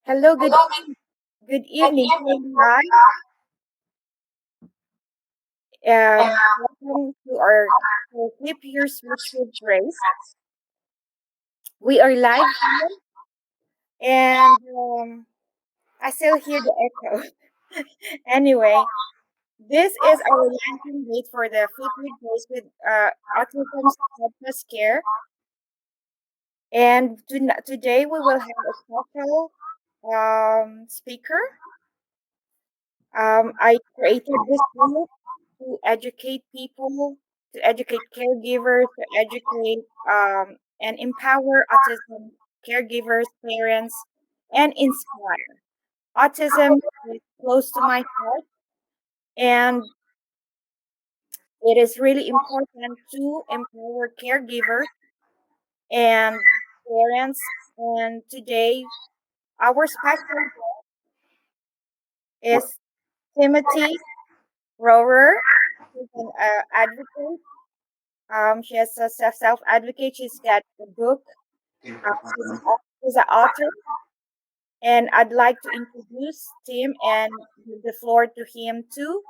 Hello, good evening, Tim. Hi, welcome to our Flip Your Switch with Grace. We are live here, and I still hear the echo. Anyway, this is our launching date for the Flip with Grace with Autism Podcast Care, and today we will have a special speaker. I created this group to educate people, to educate caregivers, to educate and empower autism caregivers, parents, and inspire. Autism is close to my heart, and it is really important to empower caregivers and parents. And today, our special is Timothy Rohrer. He's an advocate. She has a self advocate. She's got a book. She's an author, and I'd like to introduce Tim and give the floor to him to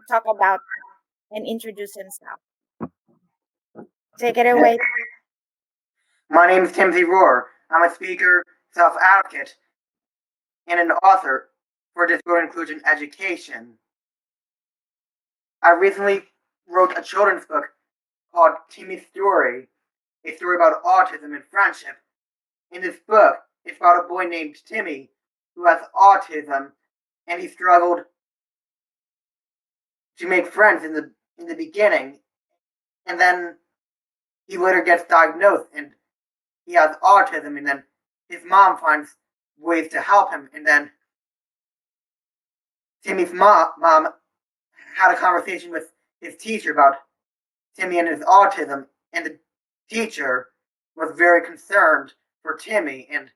talk about and introduce himself. Take it away. My name is Timothy Rohrer. I'm a speaker, self-advocate, and an author for disability inclusion education. I recently wrote a children's book called Timmy's Story, a story about autism and friendship. In this book, it's about a boy named Timmy who has autism, and he struggled to make friends in the beginning, and then he later gets diagnosed and he has autism, and then his mom finds ways to help him, and then Timmy's mom had a conversation with his teacher about Timmy and his autism, and the teacher was very concerned for Timmy and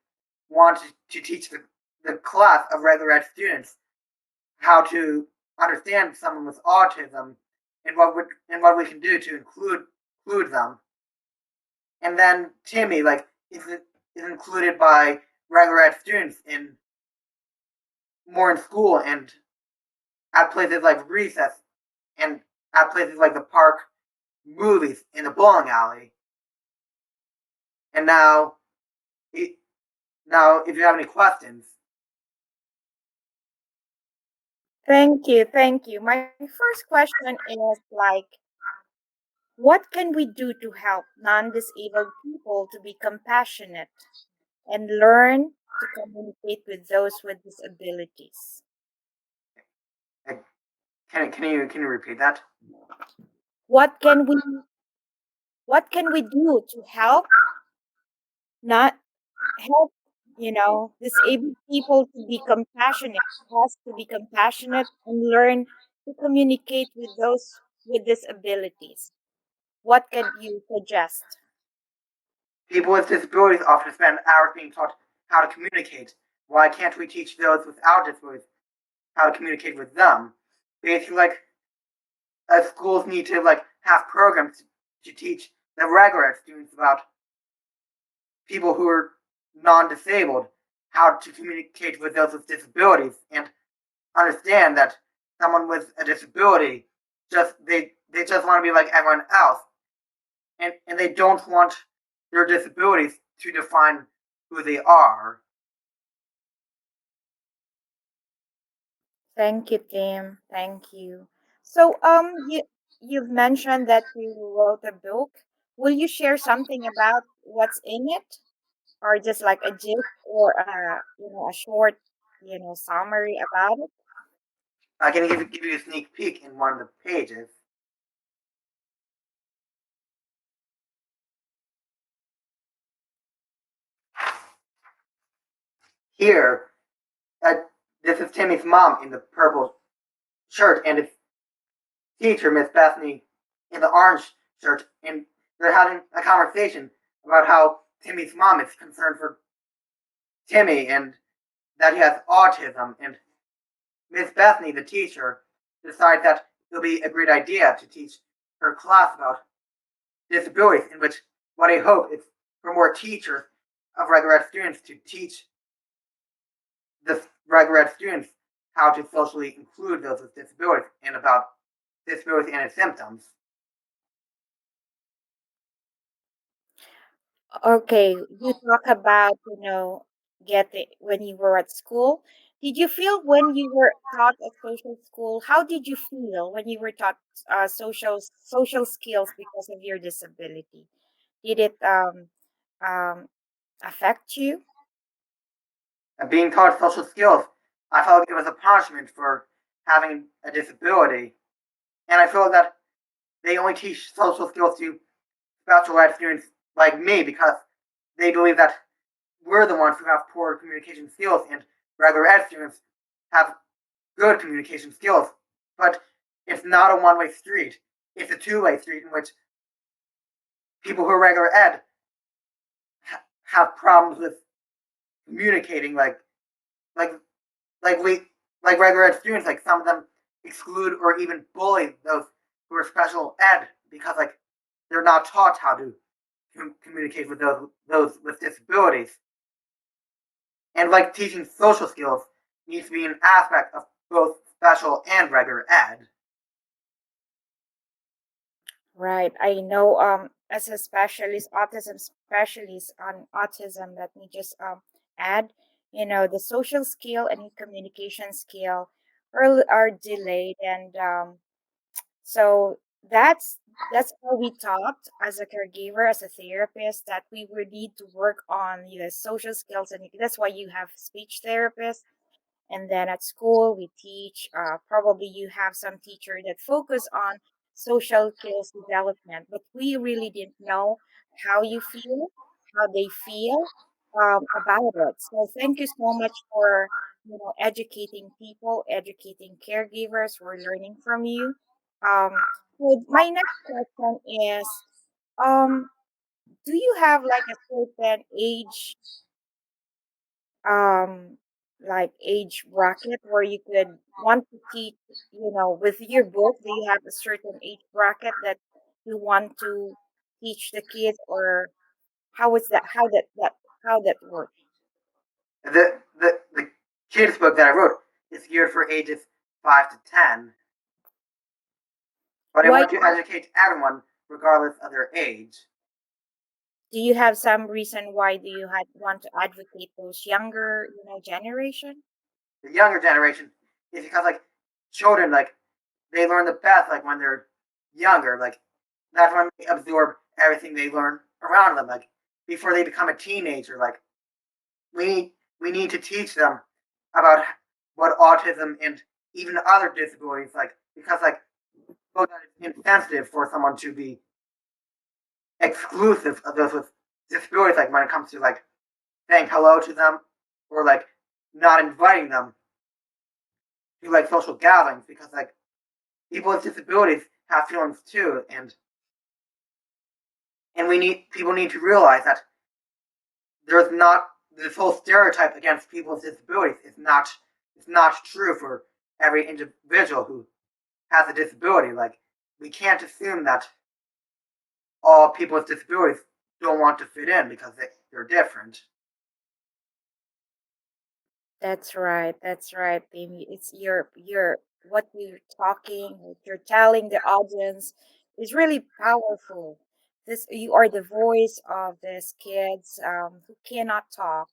wanted to teach the class of regular ed students how to understand someone with autism and what we can do to include them. And then Timmy is included by regular ed students in more in school and at places like recess and at places like the park, movies, in the bowling alley. And now, if you have any questions, Thank you, thank you. My first question is what can we do to help non-disabled people to be compassionate and learn to communicate with those with disabilities? can you repeat that? What can we what can we do to not help disabled people to be compassionate, us to be compassionate and learn to communicate with those with disabilities? What can you suggest? People with disabilities often spend hours being taught how to communicate. Why can't we teach those without disabilities how to communicate with them? Basically, schools need to have programs to teach the regular ed students about people who are non-disabled, how to communicate with those with disabilities, and understand that someone with a disability they just want to be like everyone else, and they don't want their disabilities to define who they are. Thank you, Tim. Thank you. So, you've mentioned that you wrote a book. Will you share something about what's in it, or just like a gist or a short summary about it? I can give you a sneak peek in one of the pages. Here, uh, this is Timmy's mom in the purple shirt, and his teacher, Miss Bethany, in the orange shirt, and they're having a conversation about how Timmy's mom is concerned for Timmy and that he has autism. And Miss Bethany, the teacher, decides that it will be a great idea to teach her class about disabilities, in which what I hope is for more teachers of regular ed students to teach the regular ed students how to socially include those with disabilities and about disabilities and its symptoms. Okay, you talk about, getting when you were at school. Did you feel when you were taught at social school, how did you feel when you were taught social skills because of your disability? Did it um affect you? And being taught social skills, I felt like it was a punishment for having a disability. And I feel that they only teach social skills to special ed students like me because they believe that we're the ones who have poor communication skills and regular ed students have good communication skills. But it's not a one-way street. It's a two-way street in which people who are regular ed have problems with communicating like like we like regular ed students, like some of them exclude or even bully those who are special ed because like they're not taught how to communicate with those with disabilities. And like teaching social skills needs to be an aspect of both special and regular ed. Right. I know as a specialist, autism specialist on autism, let me just add, the social skill and communication skill are delayed, and so that's how we taught as a caregiver, as a therapist, that we would need to work on the social skills, and that's why you have speech therapists. And then at school we teach, probably you have some teacher that focus on social skills development, but we really didn't know how you feel, how they feel about it. So thank you so much for educating people, educating caregivers. We're learning from you. So my next question is, um do you have like a certain um age bracket where you could want to teach, with your book? Do you have a certain age bracket that you want to teach the kids, or how that works? The kids book that I wrote is geared for ages 5 to 10, but I Why want to educate everyone regardless of their age. do you have some reason why do you want to advocate those younger, generation? The younger generation is because like children like they learn the best like when they're younger. Like that's when they absorb everything they learn around them. Like before they become a teenager, like we need to teach them about what autism and even other disabilities like because like it's insensitive for someone to be exclusive of those with disabilities like when it comes to like saying hello to them or like not inviting them to like social gatherings because like people with disabilities have feelings too and we need people need to realize that there's not this whole stereotype against people with disabilities. It's not true for every individual who has a disability. Like we can't assume that all people with disabilities don't want to fit in because they're different. That's right. That's right, Amy. It's your what you're talking, what you're telling the audience is really powerful. This You are the voice of these kids who cannot talk,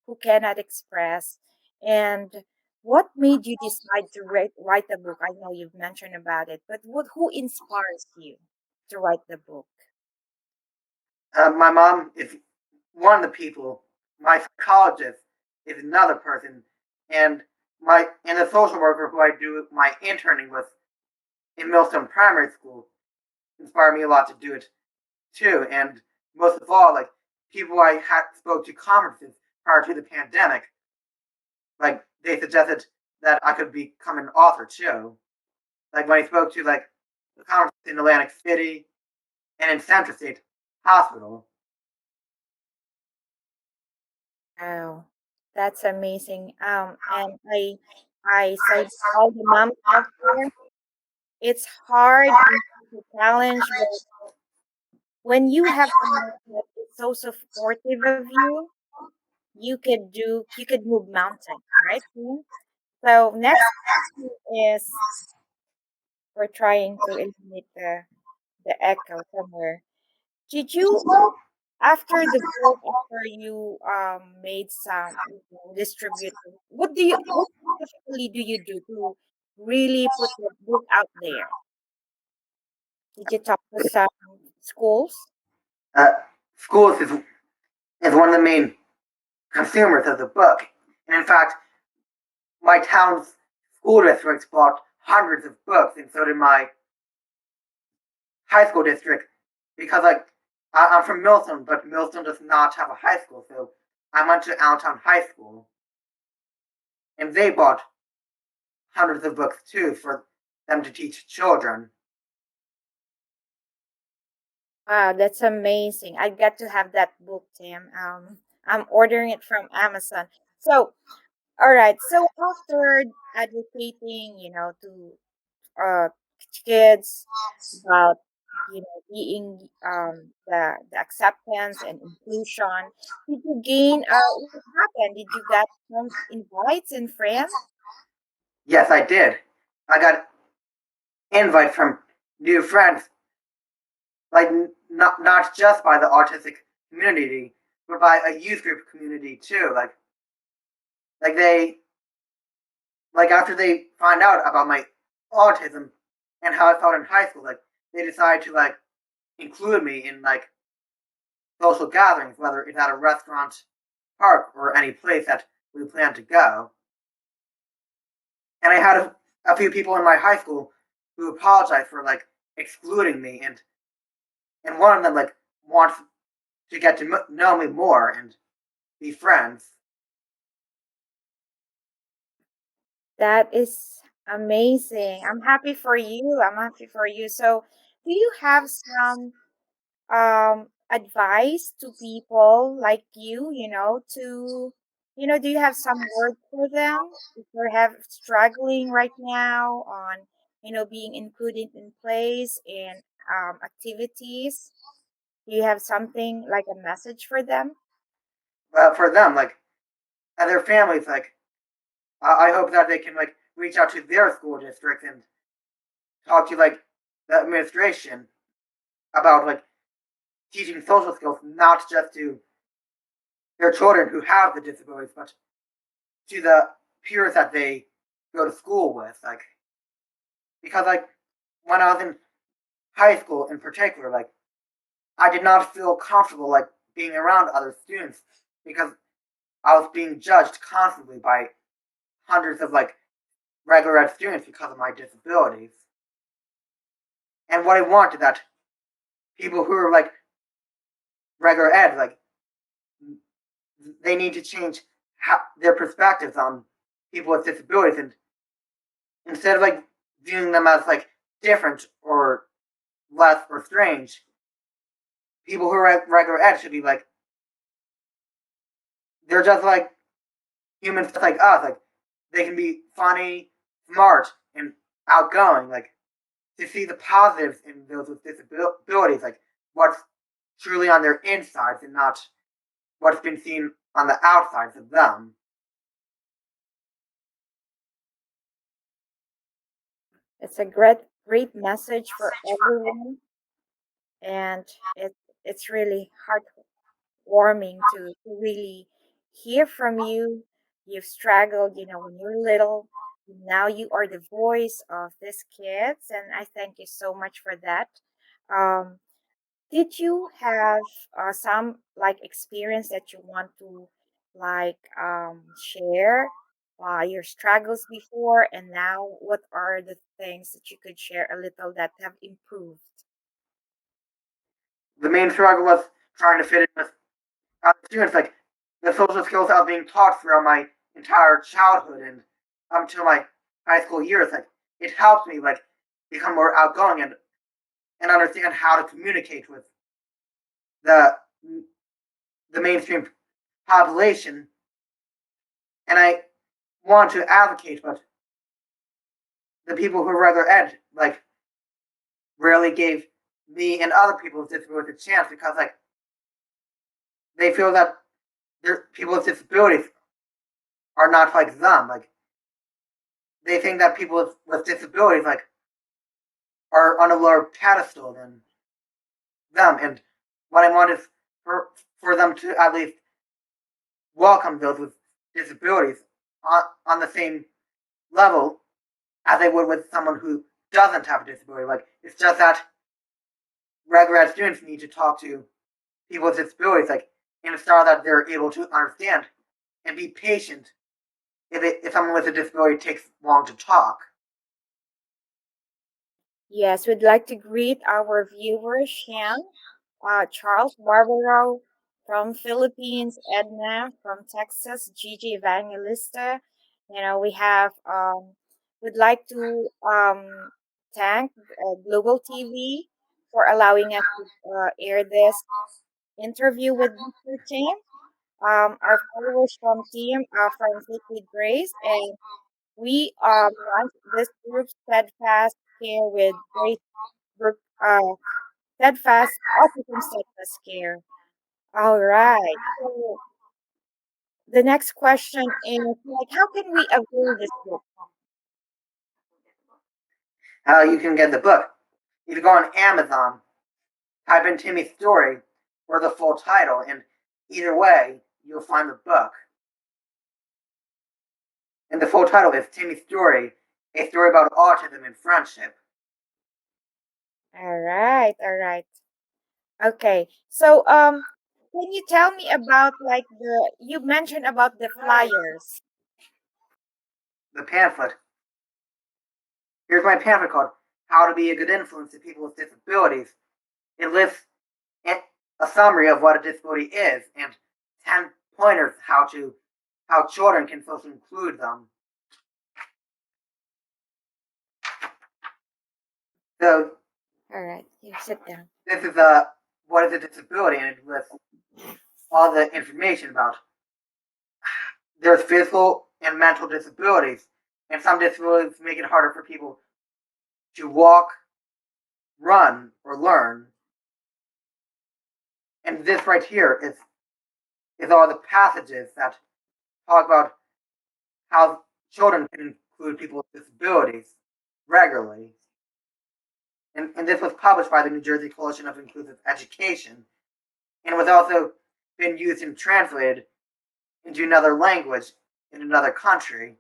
who cannot express. And what made you decide to write the book? I know you've mentioned about it, but who inspires you to write the book? My mom is one of the people. My psychologist is another person, and the social worker who I do my interning with in Millstone Primary School inspired me a lot to do it too. And most of all, like people I had spoke to conferences prior to the pandemic, like they suggested that I could become an author too. Like when I spoke to like the conference in Atlantic City and in Central State Hospital. Wow, that's amazing. And I say all the moms out there, it's hard and it's a challenge, but when you have someone that is so supportive of you, you could move mountains, right, Tim? So next question is, we're trying to eliminate the echo somewhere. Did you, after the book, after you made some, distribute, what specifically do you do to really put the book out there? Did you talk to some schools? Uh, Schools is one of the main consumers of the book. And in fact, my town's school districts bought hundreds of books, and so did my high school district, because like I'm from Millstone, but Millstone does not have a high school, so I went to Allentown High School, and they bought hundreds of books too for them to teach children. Wow, that's amazing. I got to have that book, Tim. I'm ordering it from Amazon. So, all right. So after advocating, to uh kids about, being the acceptance and inclusion, did you gain what happened? Did you get some invites and friends? Yes, I did. I got invites from new friends, like not just by the autistic community, but by a youth group community too. Like they like after they find out about my autism and how I felt in high school, like they decided to like include me in like social gatherings, whether it's at a restaurant, park, or any place that we plan to go. And I had a few people in my high school who apologized for like excluding me, and one of them like wants to get to know me more and be friends. That is amazing. I'm happy for you. I'm happy for you. So, do you have some advice to people like to, do you have some word for them if they're have struggling right now on, being included in plays and activities? Do you have something like a message for them? For them, like and their families, like I hope that they can like reach out to their school district and talk to like the administration about like teaching social skills, not just to their children who have the disabilities, but to the peers that they go to school with. Like because like when I was in high school in particular, like I did not feel comfortable like being around other students because I was being judged constantly by hundreds of like regular ed students because of my disabilities. And what I want is that people who are like regular ed, like they need to change their perspectives on people with disabilities, and instead of like viewing them as like different or less or strange, people who are regular ed should be like they're just like humans just like us. Like they can be funny, smart, and outgoing. Like to see the positives in those with disabilities, like what's truly on their insides and not what's been seen on the outsides of them. It's a great message for everyone, and it's really heartwarming to really hear from you. You've struggled, when you're little. Now you are the voice of these kids, and I thank you so much for that. Um, did you have some like experience that you want to like share your struggles before and now? What are the things that you could share a little that have improved? The main struggle was trying to fit in with other students. Like the social skills I was being taught throughout my entire childhood and up until my high school years, like it helped me like become more outgoing and understand how to communicate with the the mainstream population. And I want to advocate, but the people who are regular ed like rarely gave me and other people with disabilities a chance because like they feel that people with disabilities are not like them. Like they think that people with disabilities like are on a lower pedestal than them. And what I want is for them to at least welcome those with disabilities on the same level as they would with someone who doesn't have a disability. Like it's just that regular students need to talk to people with disabilities, like in a style that they're able to understand and be patient if someone with a disability takes long to talk. Yes, we'd like to greet our viewers, Shan, Charles Barbaro from Philippines, Edna from Texas, Gigi Evangelista. We have, we'd like to thank Global TV for allowing us to air this interview with Mr. Tim. Our followers from team from Liquid Grace, and we launched this group steadfast care with Grace group steadfast autism steadfast care. All right. So the next question is like, how can we avail this book? How you can get the book. If you go on Amazon, type in Timmy's story or the full title, and either way, you'll find the book. And the full title is Timmy's Story, a story about autism and friendship. All right. All right. Okay. So can you tell me about like the you mentioned about the flyers? The pamphlet. Here's my pamphlet called How to Be a Good Influence to People with Disabilities. It lists a summary of what a disability is and 10 pointers how children can socially include them. So All right. Here, sit down. this is what is a disability, and it lists all the information about. There's physical and mental disabilities, and some disabilities make it harder for people to walk, run, or learn. And this right here is all the passages that talk about how children can include people with disabilities regularly. And this was published by the New Jersey Coalition of Inclusive Education, and was also been used and translated into another language in another country.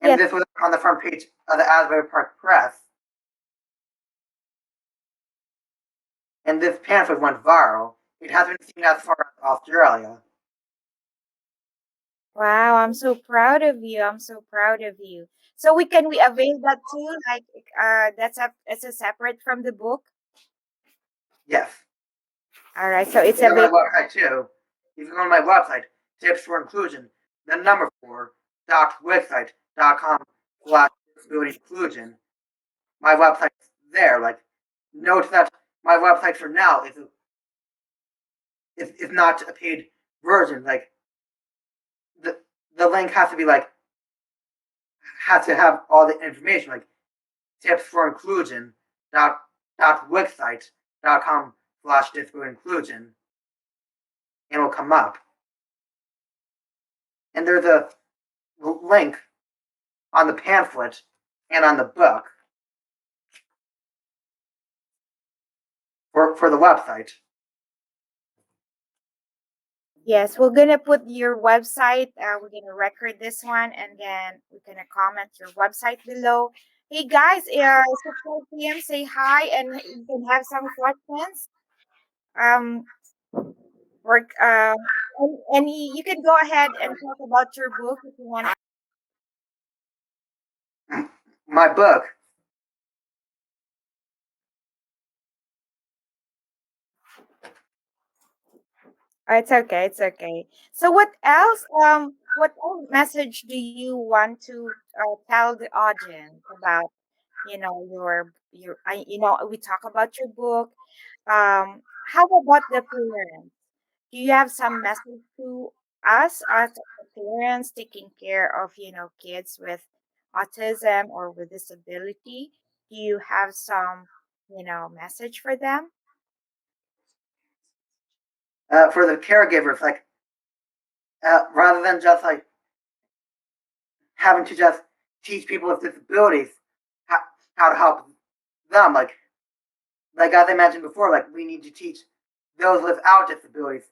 And Yes. this was on the front page of the Asbury Park Press. And this pamphlet went viral. It has been seen as far as Australia. Wow, I'm so proud of you. I'm so proud of you. So we avail that too? Like it's a separate from the book. Yes. All right, so it's You go on my available. website too. You can go on my website, Tips for Inclusion, the number 4.wixsite.com/disability inclusion. My website's there. Like, note that my website for now is not a paid version. Like, the the link has to be like has to have all the information like tips for inclusion dot wixsite.com/disability inclusion, and it'll come up. And there's a link on the pamphlet and on the book for the website. Yes, we're gonna put your website. We're gonna record this one, and then we're gonna comment your website below. Hey guys, support PM, say hi, and you can have some questions. Um, work. And you can go ahead and talk about your book if you want. My book. Oh, it's okay. It's okay. So what else? What else message do you want to tell the audience about? We talk about your book. How about the parents? Do you have some message to us as the parents taking care of kids with autism or with disability? Do you have some message for them? for the caregivers, like rather than just like having to just teach people with disabilities how, how to help them, like as I mentioned before, like we need to teach those without disabilities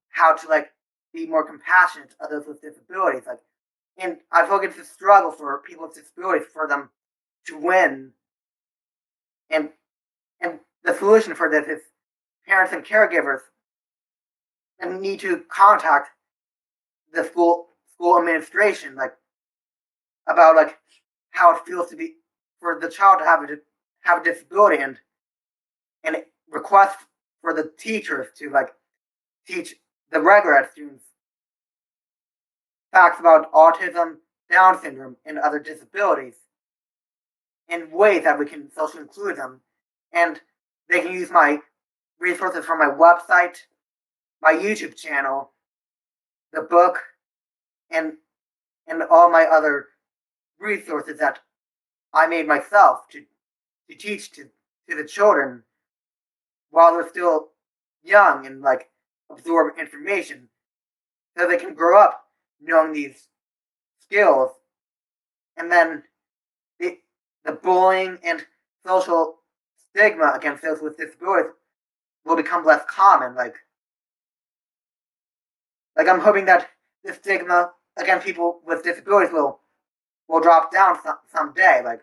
how to like be more compassionate to others with disabilities. Like, and I feel like it's a struggle for people with disabilities for them to win, and and the solution for this is parents and caregivers and need to contact the school administration, like about like how it feels to be for the child to have a disability, and request for the teachers to like teach the regular ed students facts about autism, Down syndrome, and other disabilities in ways that we can socially include them. And they can use my resources from my website, my YouTube channel, the book, and all my other resources that I made myself to teach to the children while they're still young and like absorb information so they can grow up knowing these skills, and then the, the bullying and social stigma against those with disabilities will become less common. Like I'm hoping that the stigma against people with disabilities will drop down someday. Like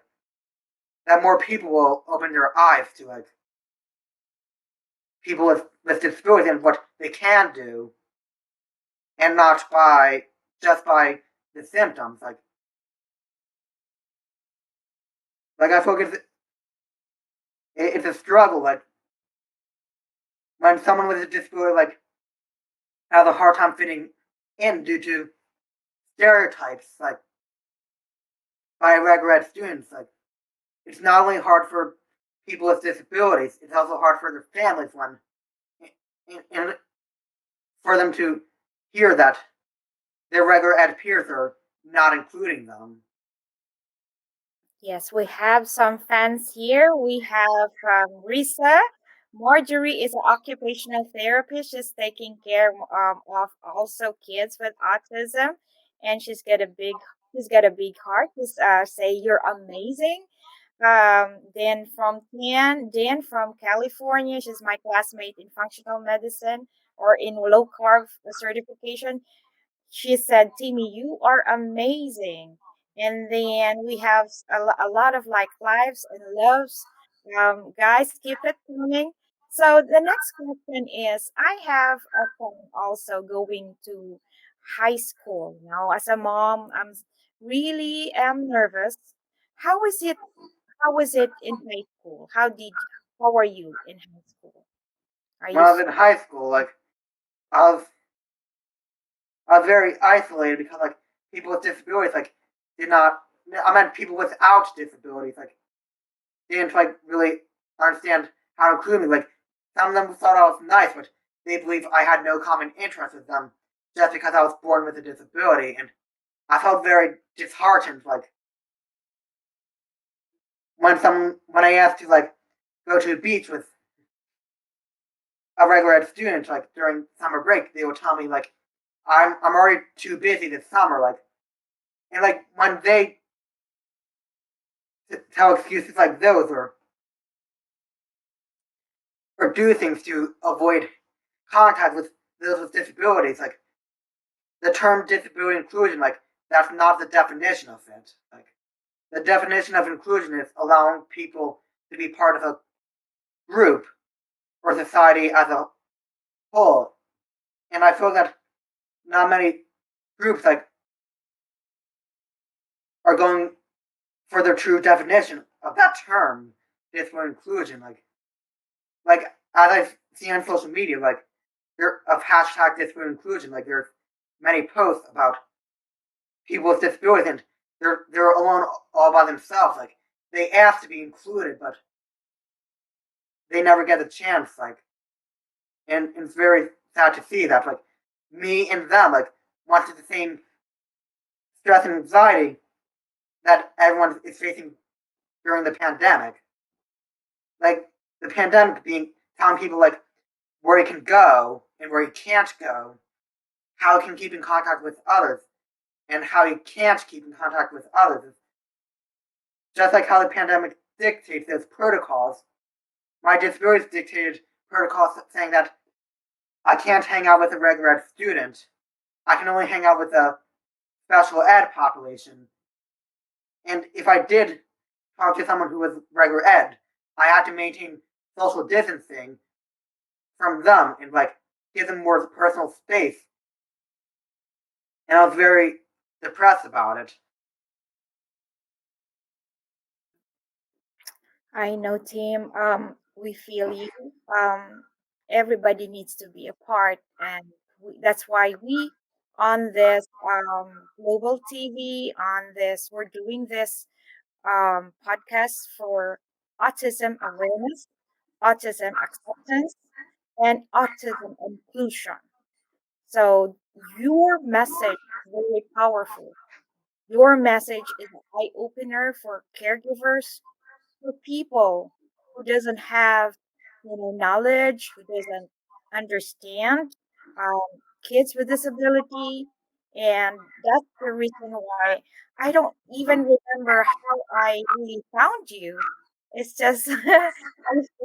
that more people will open their eyes to like people with disabilities and what they can do, and not by just by the symptoms. Like I feel like it's a struggle. Like when someone with a disability like has a hard time fitting in due to stereotypes, like by regular ed students. Like it's not only hard for people with disabilities, it's also hard for their families when and for them to hear that their regular ed peers are not including them. Yes, we have some fans here. We have Risa. Marjorie is an occupational therapist. She's taking care of also kids with autism, and she's got a big heart. Just say you're amazing. Then from Dan from California, she's my classmate in functional medicine or in low carb certification. She said, Timmy, you are amazing. And then we have a lot of like lives and loves. Guys, keep it coming. So the next question is, I have a friend also going to high school. As a mom, I'm really nervous. How is it? How was it in high school? How were you in high school? Are When you I was in high school, like I was I was very isolated because like people with disabilities like did not. I meant people without disabilities like didn't like really understand how to include me. Like some of them thought I was nice, but they believe I had no common interest with them just because I was born with a disability, and I felt very disheartened. Like when I asked to like go to the beach with a regular ed student like during summer break, they would tell me like I'm already too busy this summer. Like and like when they tell excuses like those or do things to avoid contact with those with disabilities, like the term disability inclusion, like that's not the definition of it. Like the definition of inclusion is allowing people to be part of a group or society as a whole. And I feel that not many groups like are going for their true definition of that term, disability inclusion. Like as I see on social media, like there of hashtag disability inclusion, like there's many posts about people with disabilities, and they're alone all by themselves. Like they ask to be included, but they never get a chance. Like, and it's very sad to see that. Like me and them, like wanted the same stress and anxiety that everyone is facing during the pandemic. Like the pandemic being telling people like where you can go, and where he can't go, how he can keep in contact with others, and how he can't keep in contact with others. Just like how the pandemic dictates those protocols, my disabilities dictated protocols saying that I can't hang out with a regular ed student. I can only hang out with a special ed population. And if I did talk to someone who was regular ed, I had to maintain social distancing from them and like give them more personal space. And I was very depressed about it. I know, team. We feel you. Everybody needs to be a part, and that's why we on this global TV on this we're doing this podcast for autism awareness, autism acceptance, and autism inclusion. So your message is very powerful. Your message is an eye opener for caregivers, for people who doesn't have knowledge, who doesn't understand kids with disability, and that's the reason why I don't even remember how I really found you. It's just I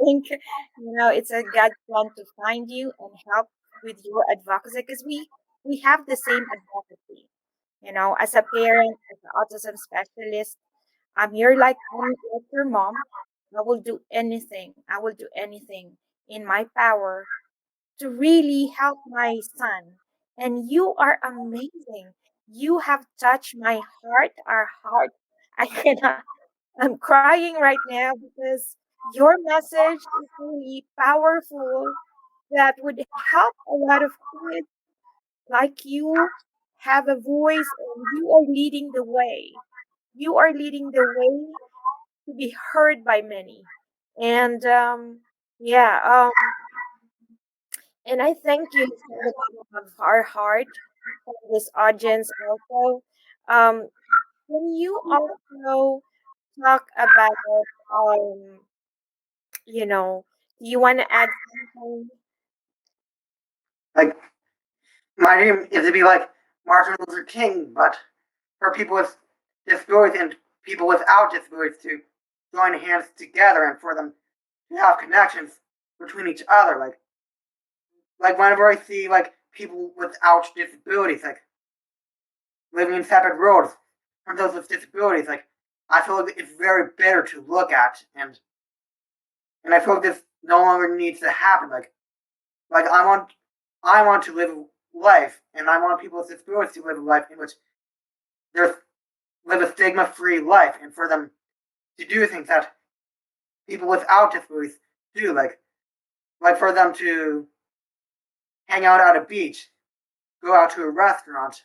think it's a God plan to find you and help with your advocacy because we have the same advocacy. As a parent, as an autism specialist, I'm like your mom. I will do anything. I will do anything in my power to really help my son. And you are amazing. You have touched my heart, our heart. I cannot, I'm crying right now because your message is really powerful that would help a lot of kids like you have a voice and you are leading the way. You are leading the way to be heard by many. And yeah, and I thank you from the bottom of our heart for this audience also. Um, can you also talk about um, you know, do you want to add something? Like my dream is to be like Martin Luther King, but for people with disabilities and people without disabilities to join hands together and for them to have connections between each other. Like whenever I see like people without disabilities, like living in separate worlds from those with disabilities, like I feel like it's very bitter to look at, and I feel like this no longer needs to happen. Like I want to live a life, and I want people with disabilities to live a life in which they live a stigma-free life, and for them to do things that people without disabilities do, like for them to hang out at a beach, go out to a restaurant,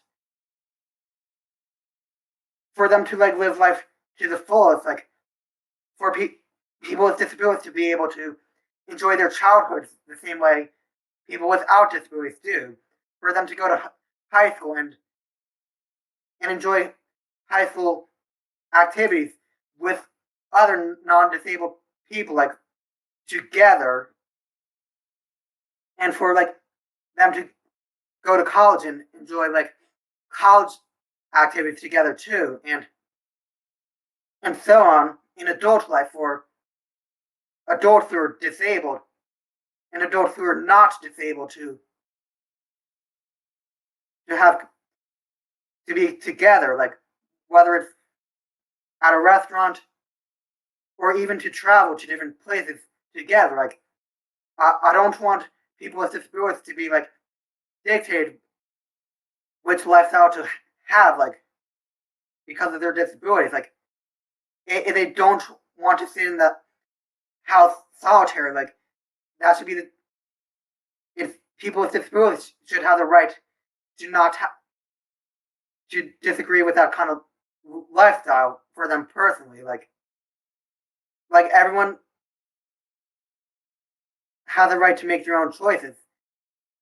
for them to like live life to the fullest, like for people with disabilities to be able to enjoy their childhood the same way people without disabilities do, for them to go to high school and enjoy high school activities with other non-disabled people, like together, and for like them to go to college and enjoy like college activities together too, and so on in adult life for adults who are disabled and adults who are not disabled to have to be together, like whether it's at a restaurant or even to travel to different places together. Like I don't want people with disabilities to be like dictated which lifestyle to have, like because of their disabilities. Like if they don't want to sit in the house solitary, like that should be the if people with disabilities should have the right to not to disagree with that kind of lifestyle for them personally. Like everyone has the right to make their own choices,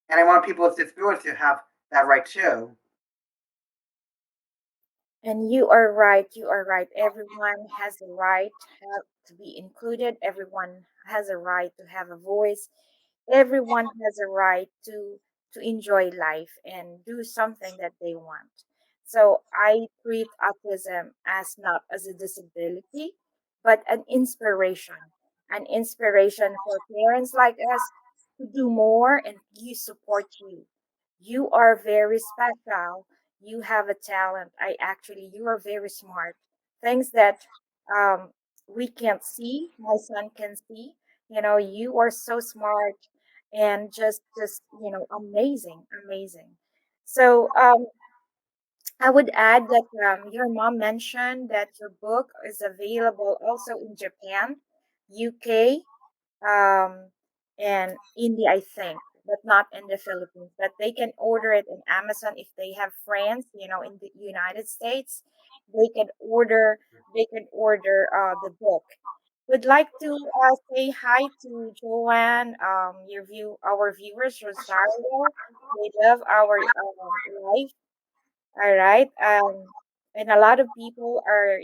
and I want people with disabilities to have that right too. And you are right. You are right. Everyone has the right to be included. Everyone has a right to have a voice. everyone has a right to enjoy life and do something that they want. So I treat autism as not as a disability, but an inspiration for parents like us to do more and you support you. You are very special. You have a talent. You are very smart. Things that um, we can't see, my son can see. You are so smart and just amazing, amazing. So I would add that your mom mentioned that your book is available also in Japan, UK, um, and India, I think, but not in the Philippines. But they can order it in Amazon if they have friends, in the United States. They can order. They can order the book. Would like to say hi to Joanne. Our viewers, Rosario. They love our life. All right. And a lot of people are,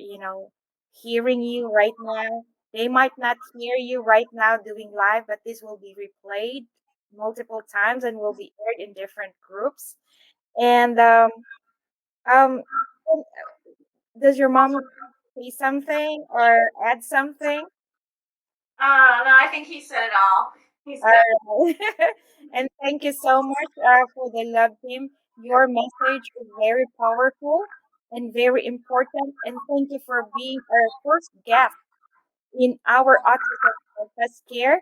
hearing you right now. They might not hear you right now doing live, but this will be replayed multiple times and will be aired in different groups. And um, does your mom say something or add something? No, I think he said it all. He's good. All right. And thank you so much for the love team. Your message is very powerful and very important. And thank you for being our first guest in our Autism Focus Care.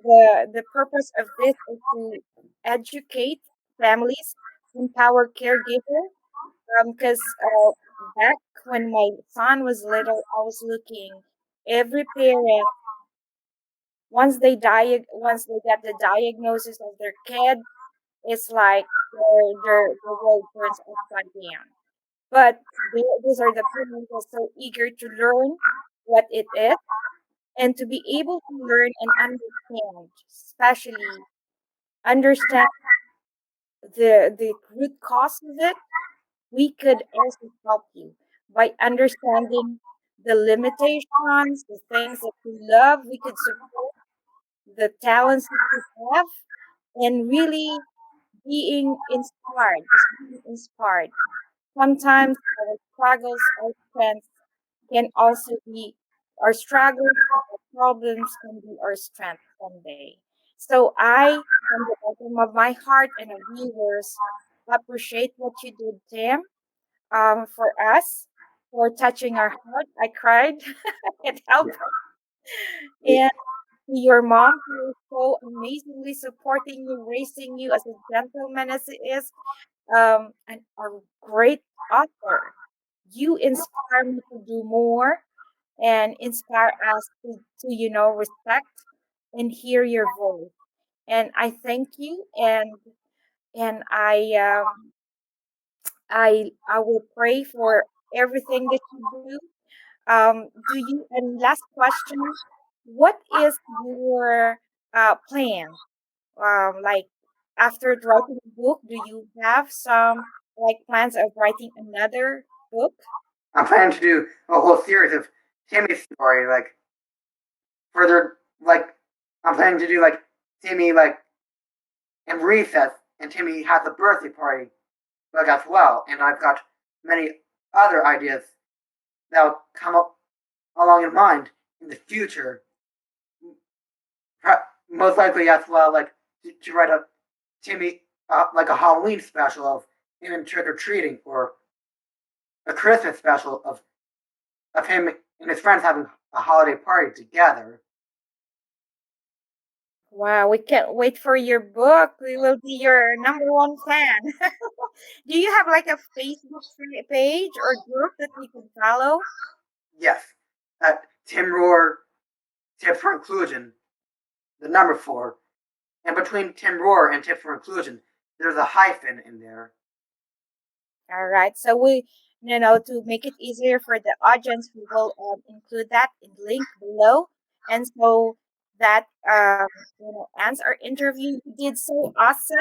The purpose of this is to educate families, empower caregivers. Because back when my son was little, I was looking every parent once they get the diagnosis of their kid, it's like their world turns upside down. But these are the parents who are so eager to learn what it is and to be able to learn and understand, especially understand the root cause of it. We could also help you by understanding the limitations, the things that you love. We could support the talents that you have and really just being inspired. Sometimes our struggles, our strengths can also be our struggles, our problems can be our strength someday. So from the bottom of my heart and our viewers, appreciate what you did, Tim, for us, for touching our heart. I cried. I can't help Yeah. it. And to your mom, who is so amazingly supporting you, raising you as a gentleman as it is, and a great author. You inspire me to do more and inspire us to respect and hear your voice. And I thank you, and I will pray for everything that you do. Do you? And last question: what is your plan? Like after writing a book, do you have some like plans of writing another book? I'm planning to do a whole series of Timmy's story, like further, like I'm planning to do like Timmy like in recess, and Timmy has a birthday party, like as well, and I've got many other ideas that'll come up along in mind in the future. Most likely as well, like to write a Timmy like a Halloween special of him trick or treating, or a Christmas special of him and his friends having a holiday party together. Wow, we can't wait for your book. We will be your number one fan. Do you have like a Facebook page or group that we can follow? Yes, Tim Rohr Tips for Inclusion, the number four, and between Tim Rohr and Tips for Inclusion, there's a hyphen in there. All right. So to make it easier for the audience, we will include that in link below. And so that ends our interview. You did so awesome.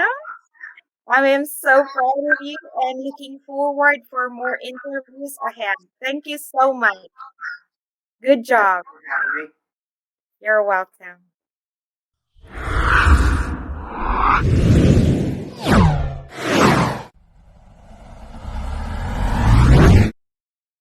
I am so proud of you and looking forward for more interviews ahead. Thank you so much. Good Yes, job. for having me. You're welcome.